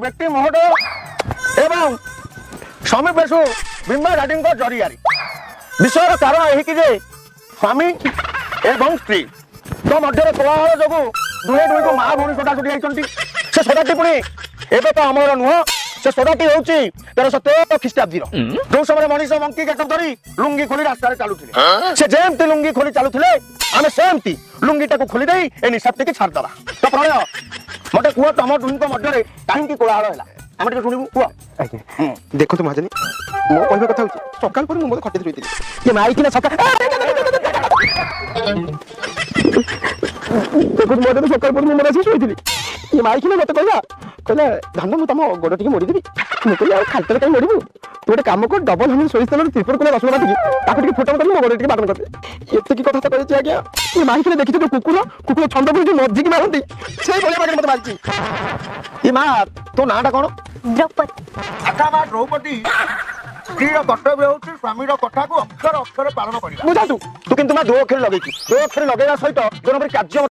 व्यक्ति महोदय एवं स्वामी पेशु बिंबा गाड़ी जरिया विषय कारण यही स्वामी एवं स्त्री तो मध्य कोलाहल जो दुहे दुई को माँ भौणी सदासुदी होती से सदाटी पुणी एवं तो आमर नुह से सदाटी हूँ 1373 ख्रीष्टाब्दी जो समय मनीष मंकी गेट धरी लुंगी खोली रास्ता चलुले से जमती लुंगी खोली चलुले आम सेमती लुंगी टाक खोली दे ए निशाप्ति की छाड़दवा तो प्रणय मत कह तुम दुही मध्य कहीं कोलाहल है आम शुणु कह देखो महाजनी मो कहवा कथा होची सकाल पर मो खटे रही ये माइक ना सकाल देखो मो सकाल पर मो आसी शोइथिली ये माइक ना मत कहला कहला धान मु तम गोड़ टिके मोड़ी देबी मु कहला खालतरे काई मोड़ीबू तू गोटे काम कर डबल हम सोई तेल त्रिपुर कोला रसुण बाटी ताको टिके फोटो कर मो गोड़ टिके बाटन कर एते की कथा त कहै छी आज्ञा ये माइक ने देखि तो कुकुर छंद पर जो मर्जी की मारंती से बोले बागे मत मारची ये माँ तो नाटा कौन द्रौपदी आका माँ द्रौपदी स्त्री कर्तव्य हूँ स्वामी कथा को अक्षर अक्षर पालन करवा बुझातु तू किंतु माँ दो अक्षर लगे दो अक्षर लगेगा सहित जो कार्य